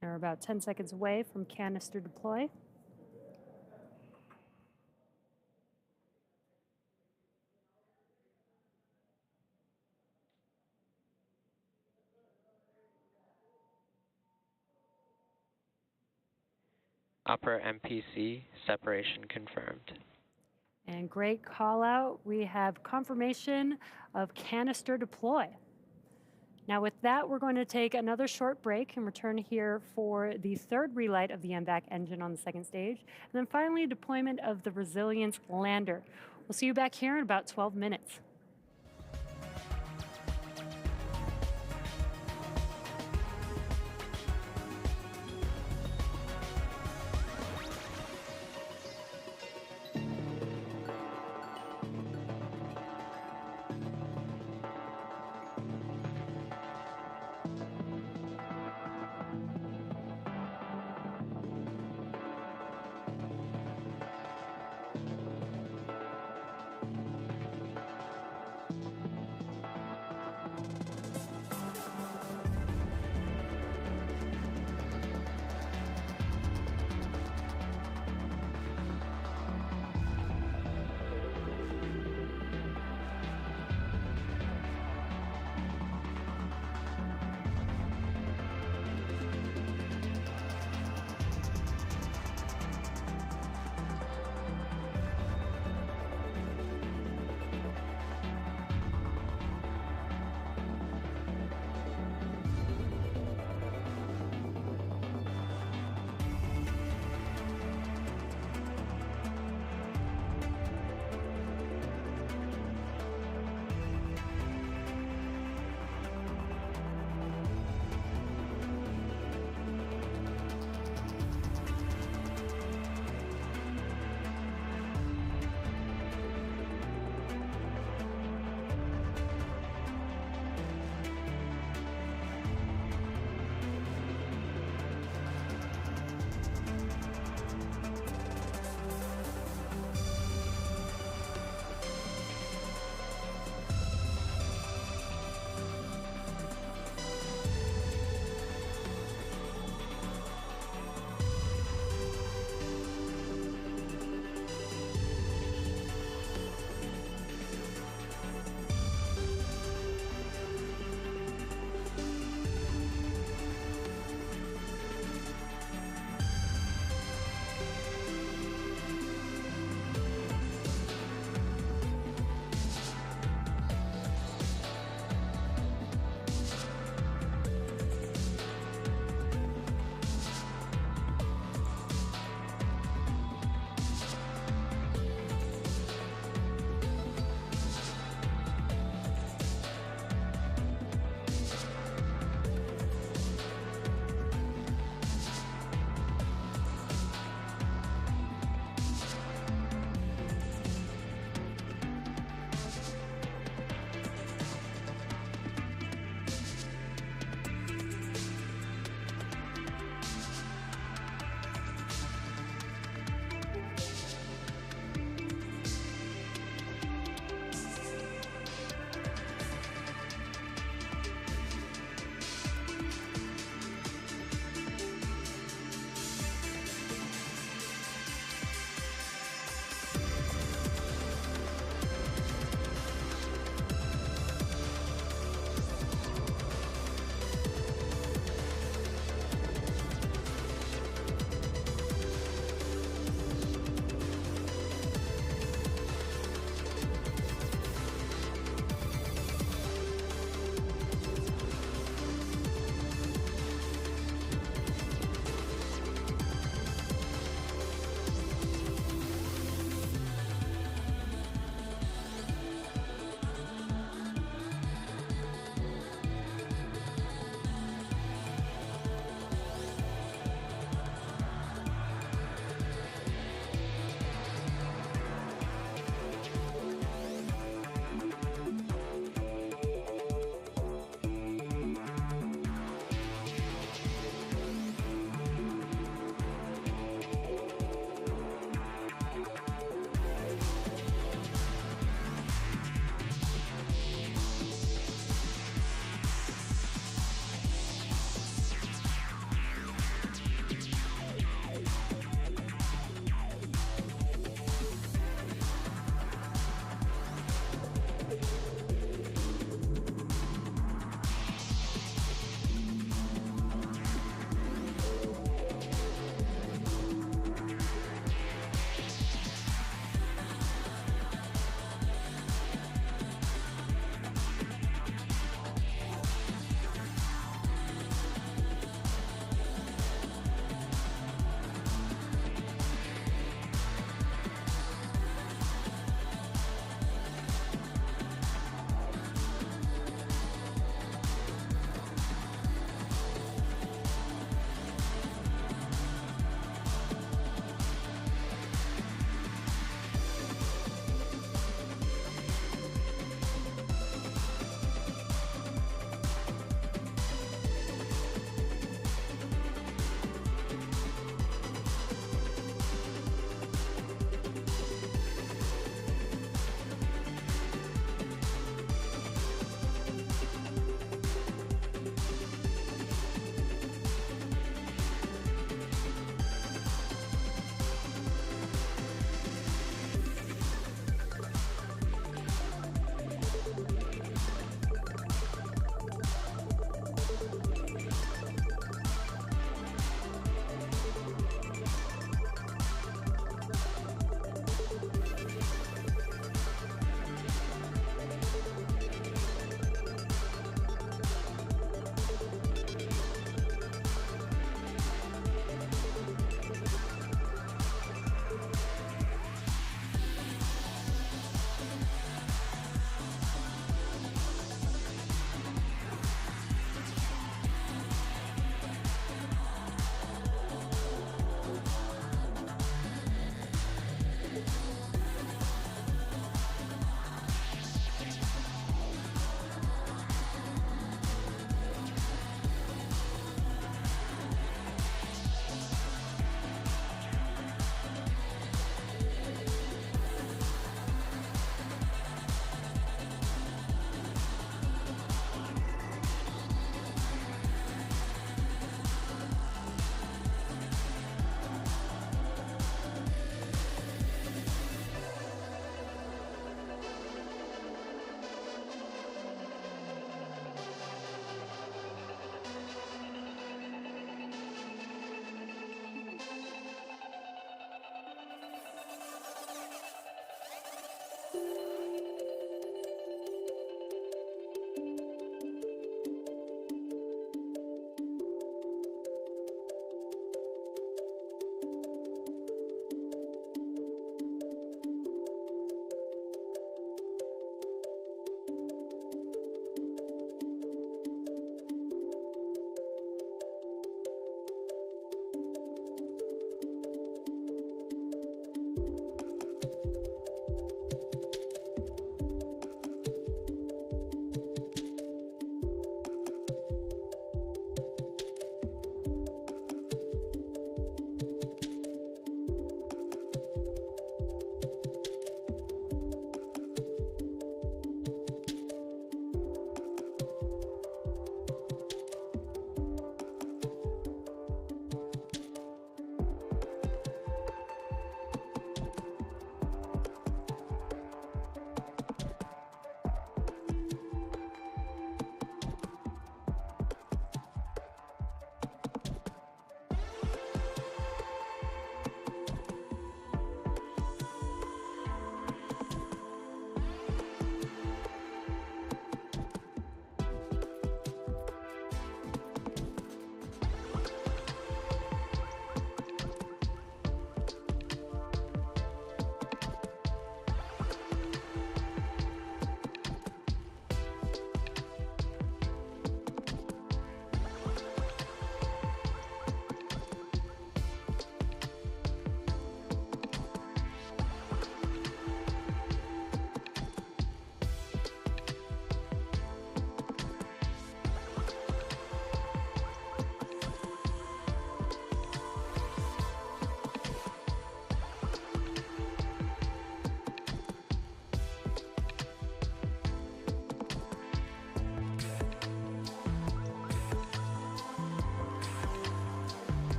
We're about 10 seconds away from canister deploy. Upper MPC, separation confirmed. And great call out. We have confirmation of canister deploy. Now with that, we're going to take another short break and return here for the third relight of the MVAC engine on the second stage, and then finally deployment of the Resilience lander. We'll see you back here in about 12 minutes.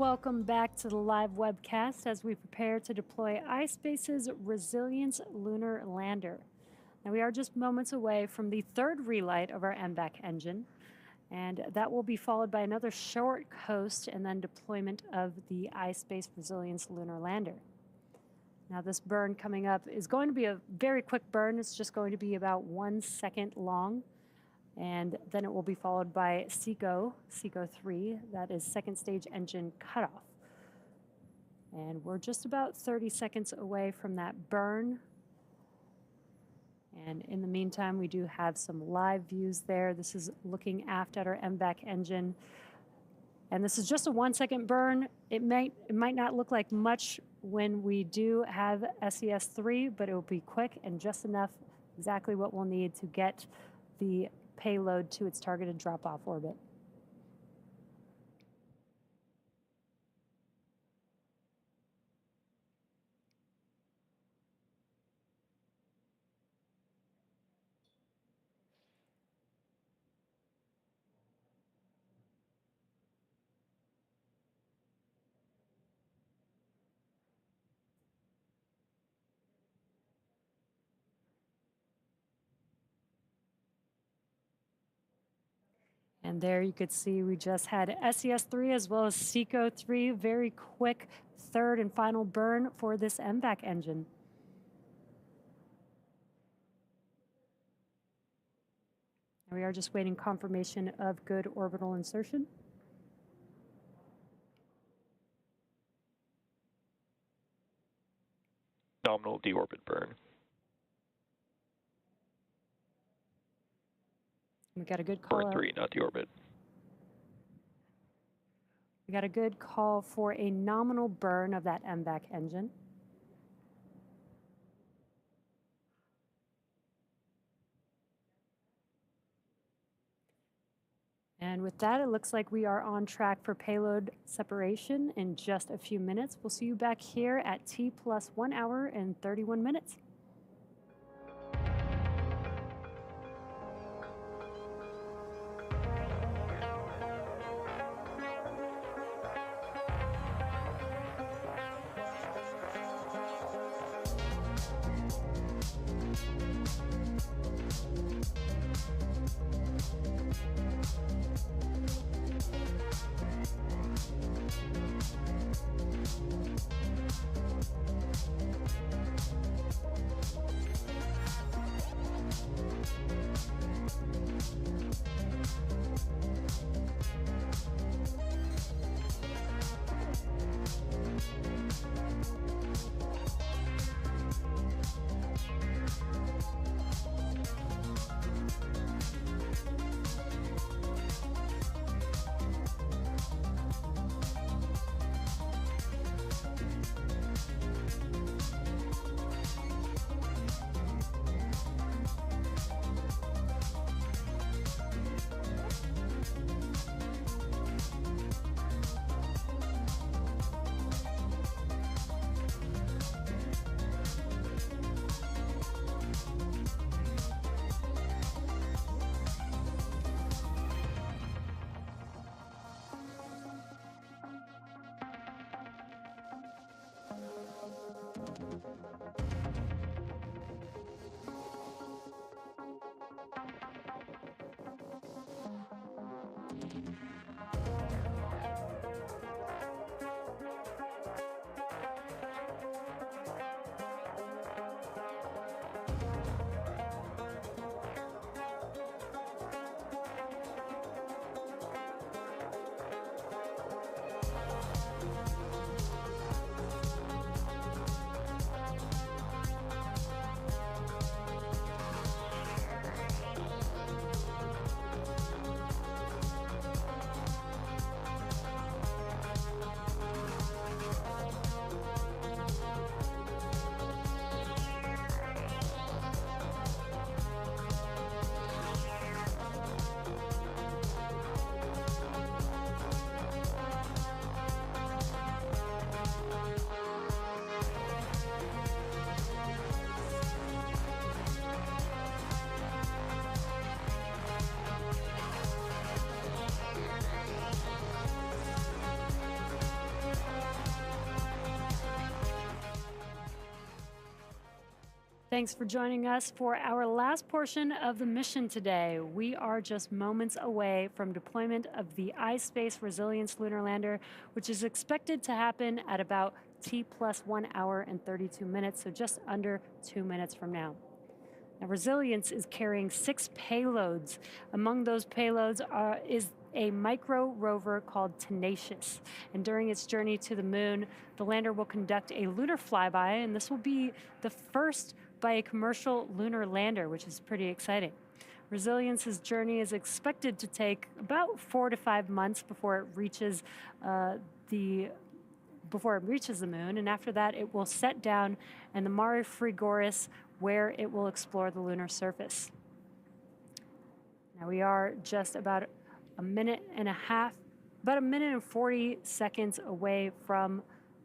Welcome back to the live webcast as we prepare to deploy iSpace's Resilience Lunar Lander. Now, we are just moments away from the third relight of our MVAC engine, and that will be followed by another short coast and then deployment of the iSpace Resilience Lunar Lander. Now, this burn coming up is going to be a very quick burn. It's just going to be about 1 second long. And then it will be followed by SECO 3, that is second stage engine cutoff. And we're just about 30 seconds away from that burn. And in the meantime, we do have some live views there. This is looking aft at our MVAC engine. And this is just a 1 second burn. It might not look like much when we do have SES 3, but it will be quick and just enough, exactly what we'll need to get the payload to its targeted drop-off orbit. And there you could see we just had SES-3 as well as SECO-3, very quick third and final burn for this MVAC engine. And we are just waiting confirmation of good orbital insertion. Nominal deorbit burn. We got a good call. Burn 3, not deorbit. We got a good call for a nominal burn of that MVAC engine. And with that, it looks like we are on track for payload separation in just a few minutes. We'll see you back here at T plus 1 hour and 31 minutes. Thanks for joining us for our last portion of the mission today. We are just moments away from deployment of the iSpace Resilience Lunar Lander, which is expected to happen at about T+1 hour and 32 minutes, so just under 2 minutes from now. Now, Resilience is carrying 6 payloads. Among those payloads is a micro rover called Tenacious. And during its journey to the moon, the lander will conduct a lunar flyby, and this will be the first by a commercial lunar lander, which is pretty exciting. Resilience's journey is expected to take about 4 to 5 months before it reaches the moon, and after that it will set down in the Mare Crisium, where it will explore the lunar surface. Now we are just about a minute and 40 seconds away from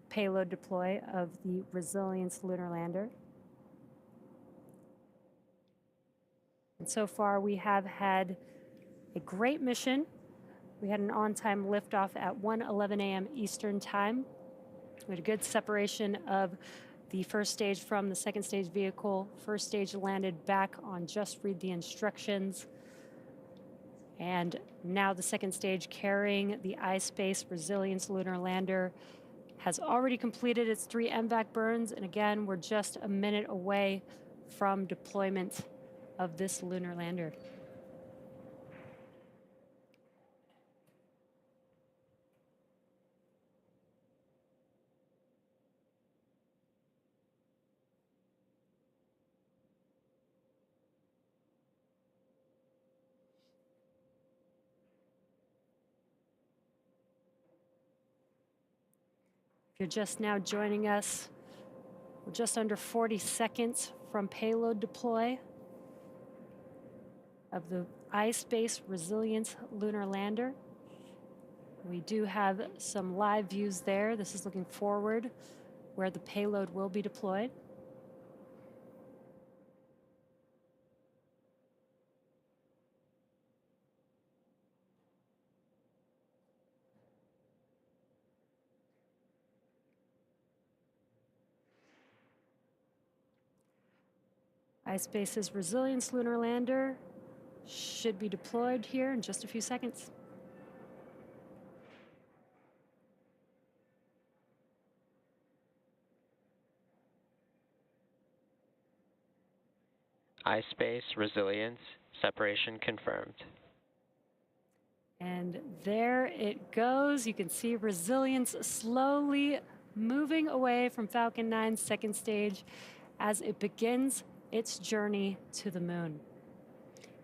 payload deploy of the Resilience lunar lander. And so far we have had a great mission. We had an on-time liftoff at 1:11 a.m. Eastern Time. We had a good separation of the first stage from the second stage vehicle. First stage landed back on just read the instructions. And now the second stage, carrying the iSpace Resilience lunar lander, has already completed its 3 MVAC burns. And again, we're just a minute away from deployment of this lunar lander. If you're just now joining us, we're just under 40 seconds from payload deploy of the iSpace Resilience lunar lander. We do have some live views there. This is looking forward, where the payload will be deployed. iSpace's Resilience lunar lander should be deployed here in just a few seconds. iSpace Resilience separation confirmed. And there it goes. You can see Resilience slowly moving away from Falcon 9's second stage as it begins its journey to the moon.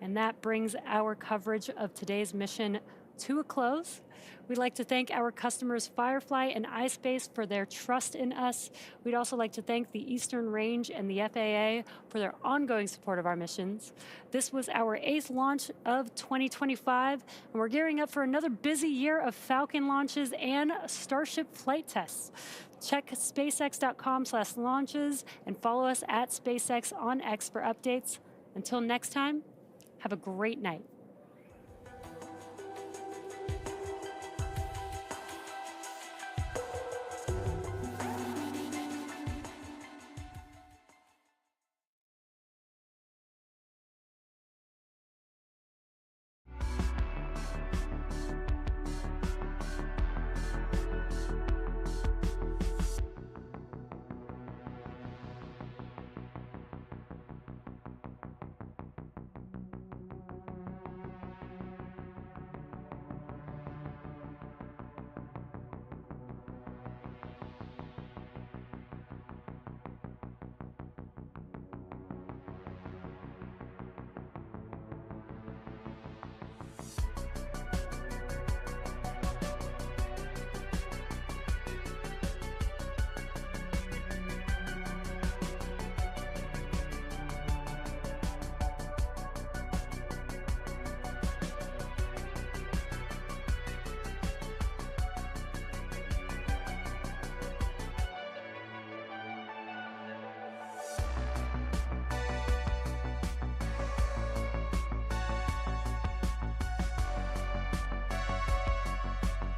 And that brings our coverage of today's mission to a close. We'd like to thank our customers Firefly and iSpace for their trust in us. We'd also like to thank the Eastern Range and the FAA for their ongoing support of our missions. This was our 8th launch of 2025, and we're gearing up for another busy year of Falcon launches and Starship flight tests. Check spacex.com/launches and follow us at SpaceX on X for updates. Until next time, have a great night.